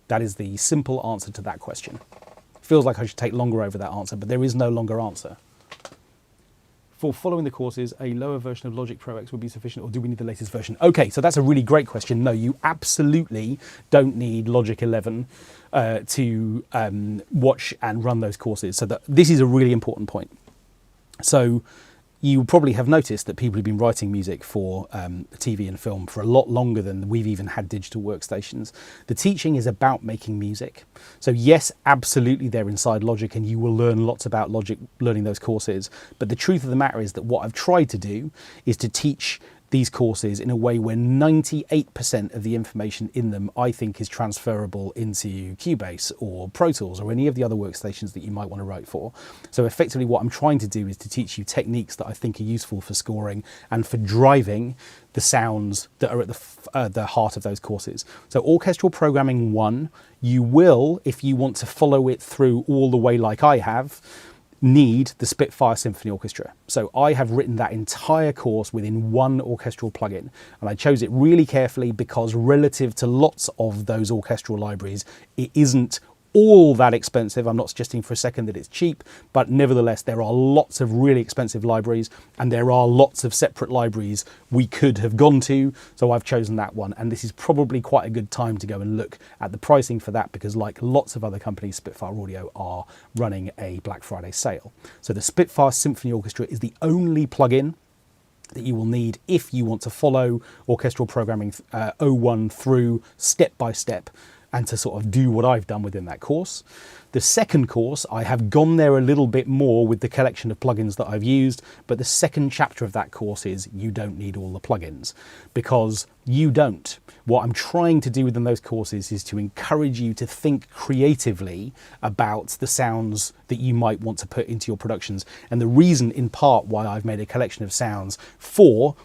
That is the simple answer to that question. Feels like I should take longer over that answer, but there is no longer answer. For following the courses, a lower version of Logic Pro X would be sufficient, or do we need the latest version? Okay, so that's a really great question. No, you absolutely don't need Logic 11 to watch and run those courses. So this is a really important point. So you probably have noticed that people have been writing music for TV and film for a lot longer than we've even had digital workstations. The teaching is about making music. So yes, absolutely they're inside Logic, and you will learn lots about Logic learning those courses. But the truth of the matter is that what I've tried to do is to teach these courses in a way where 98% of the information in them I think is transferable into Cubase or Pro Tools or any of the other workstations that you might want to write for. So effectively what I'm trying to do is to teach you techniques that I think are useful for scoring and for driving the sounds that are at the heart of those courses. So Orchestral Programming 1, you will, if you want to follow it through all the way like I have, need the Spitfire Symphony Orchestra. So I have written that entire course within one orchestral plugin, and I chose it really carefully because relative to lots of those orchestral libraries, it isn't all that expensive. I'm not suggesting for a second that it's cheap, but nevertheless there are lots of really expensive libraries and there are lots of separate libraries we could have gone to, so I've chosen that one, and this is probably quite a good time to go and look at the pricing for that, because like lots of other companies, Spitfire Audio are running a Black Friday sale. So the Spitfire Symphony Orchestra is the only plugin that you will need if you want to follow Orchestral Programming 01 through step by step and to sort of do what I've done within that course. The second course, I have gone there a little bit more with the collection of plugins that I've used, but the second chapter of that course is you don't need all the plugins, because you don't. What I'm trying to do within those courses is to encourage you to think creatively about the sounds that you might want to put into your productions. And the reason in part why I've made a collection of sounds for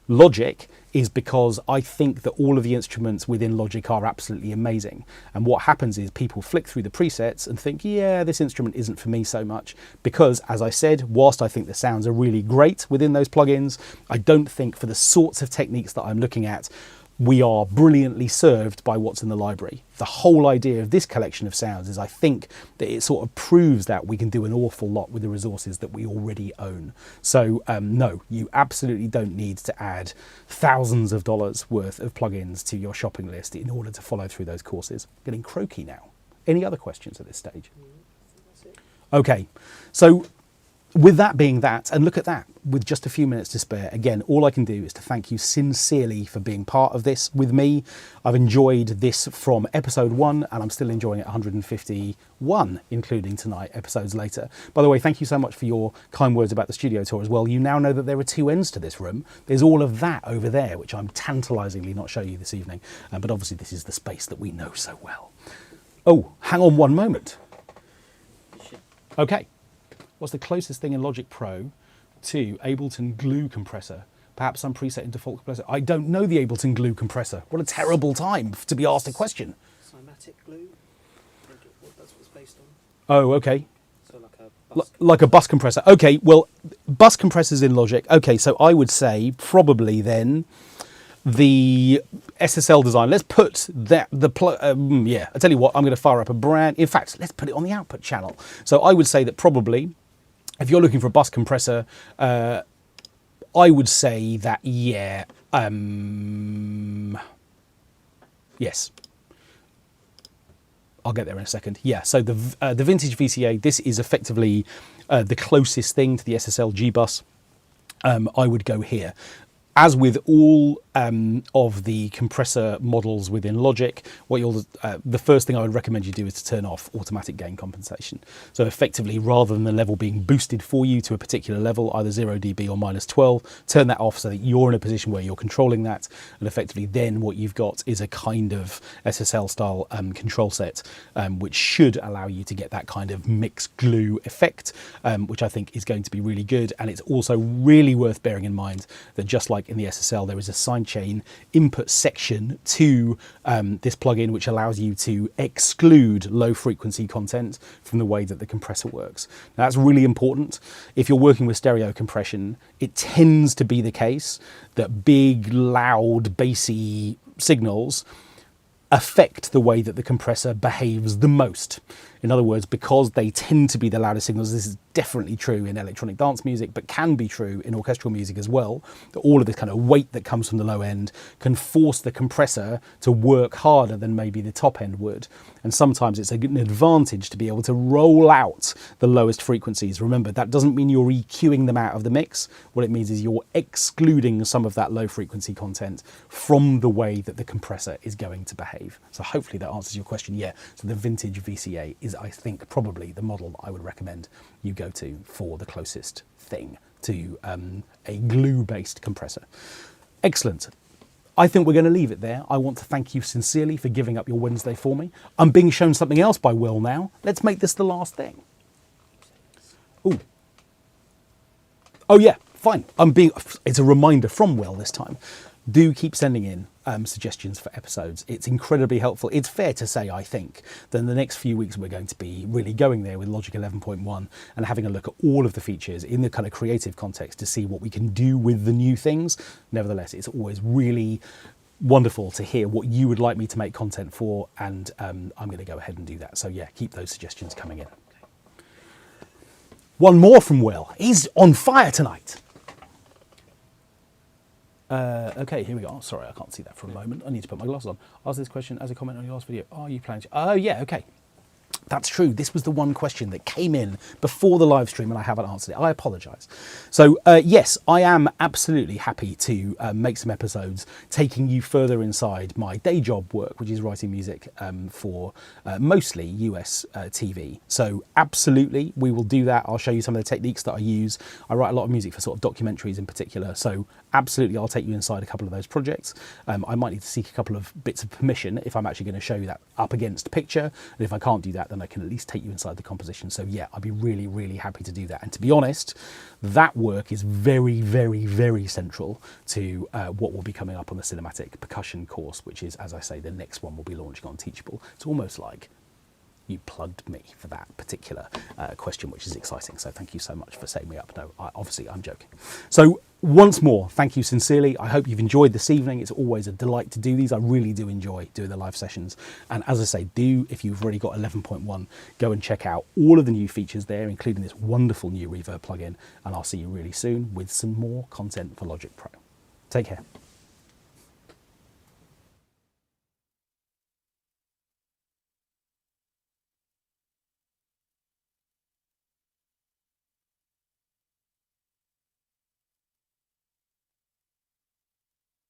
Logic is because I think that all of the instruments within Logic are absolutely amazing. And what happens is people flick through the presets and think, yeah, this instrument isn't for me so much. Because, as I said, whilst I think the sounds are really great within those plugins, I don't think for the sorts of techniques that I'm looking at, we are brilliantly served by what's in the library. The whole idea of this collection of sounds is I think that it sort of proves that we can do an awful lot with the resources that we already own. So no, you absolutely don't need to add thousands of dollars worth of plugins to your shopping list in order to follow through those courses. Getting croaky now. Any other questions at this stage? Okay, so with that being that, and look at that, with just a few minutes to spare, again, all I can do is to thank you sincerely for being part of this with me. I've enjoyed this from episode 1, and I'm still enjoying it 151, including tonight, episodes later. By the way, thank you so much for your kind words about the studio tour as well. You now know that there are two ends to this room. There's all of that over there, which I'm tantalisingly not showing you this evening. But obviously this is the space that we know so well. Oh, hang on one moment. Okay. What's the closest thing in Logic Pro to Ableton Glue compressor? Perhaps some preset in default compressor. I don't know the Ableton Glue compressor. What a terrible time to be asked a question. Cymatic Glue, I think that's what it's based on. Oh, okay. So like a like a bus compressor. Okay, well, bus compressors in Logic. Okay, so I would say probably then the SSL design. Let's put that, yeah, I tell you what, I'm going to fire up a brand. In fact, let's put it on the output channel. So I would say that probably, if you're looking for a bus compressor, I would say that, yeah, yes. I'll get there in a second. Yeah, so the vintage VCA, this is effectively the closest thing to the SSL G bus. I would go here. As with all of the compressor models within Logic, the first thing I would recommend you do is to turn off automatic gain compensation. So effectively, rather than the level being boosted for you to a particular level, either 0 dB or -12, turn that off so that you're in a position where you're controlling that. And effectively then what you've got is a kind of SSL style control set, which should allow you to get that kind of mixed glue effect, which I think is going to be really good. And it's also really worth bearing in mind that just like in the SSL, there is a sidechain input section to this plugin, which allows you to exclude low frequency content from the way that the compressor works. Now, that's really important. If you're working with stereo compression, it tends to be the case that big, loud, bassy signals affect the way that the compressor behaves the most. In other words, because they tend to be the loudest signals, this is definitely true in electronic dance music, but can be true in orchestral music as well, that all of this kind of weight that comes from the low end can force the compressor to work harder than maybe the top end would. And sometimes it's an advantage to be able to roll out the lowest frequencies. Remember, that doesn't mean you're EQing them out of the mix. What it means is you're excluding some of that low frequency content from the way that the compressor is going to behave. So hopefully that answers your question. Yeah, so the vintage VCA is, I think, probably the model that I would recommend you go to for the closest thing to a glue-based compressor. Excellent. I think we're going to leave it there. I want to thank you sincerely for giving up your Wednesday for me. I'm being shown something else by Will now. Let's make this the last thing. Ooh. Oh yeah, fine. It's a reminder from Will this time. Do keep sending in suggestions for episodes. It's incredibly helpful. It's fair to say, I think, that in the next few weeks we're going to be really going there with Logic 11.1 and having a look at all of the features in the kind of creative context to see what we can do with the new things. Nevertheless, it's always really wonderful to hear what you would like me to make content for, and I'm going to go ahead and do that. So yeah, keep those suggestions coming in. One more from Will. He's on fire tonight. Okay, here we go. Oh, sorry, I can't see that for a moment. I need to put my glasses on. Ask this question as a comment on your last video. Are you planning to... Oh, yeah, okay. That's true. This was the one question that came in before the live stream and I haven't answered it. I apologise. So, yes, I am absolutely happy to make some episodes taking you further inside my day job work, which is writing music for mostly US TV. So, absolutely, we will do that. I'll show you some of the techniques that I use. I write a lot of music for sort of documentaries in particular. So, absolutely, I'll take you inside a couple of those projects. I might need to seek a couple of bits of permission if I'm actually going to show you that up against picture. And if I can't do that, then I can at least take you inside the composition. So yeah, I'd be really, really happy to do that. And to be honest, that work is very, very, very central to what will be coming up on the cinematic percussion course, which is, as I say, the next one will be launching on Teachable. It's almost like you plugged me for that particular question, which is exciting. So thank you so much for setting me up. No, obviously I'm joking. So once more, thank you sincerely. I hope you've enjoyed this evening. It's always a delight to do these. I really do enjoy doing the live sessions. And as I say, if you've already got 11.1, go and check out all of the new features there, including this wonderful new reverb plugin. And I'll see you really soon with some more content for Logic Pro. Take care.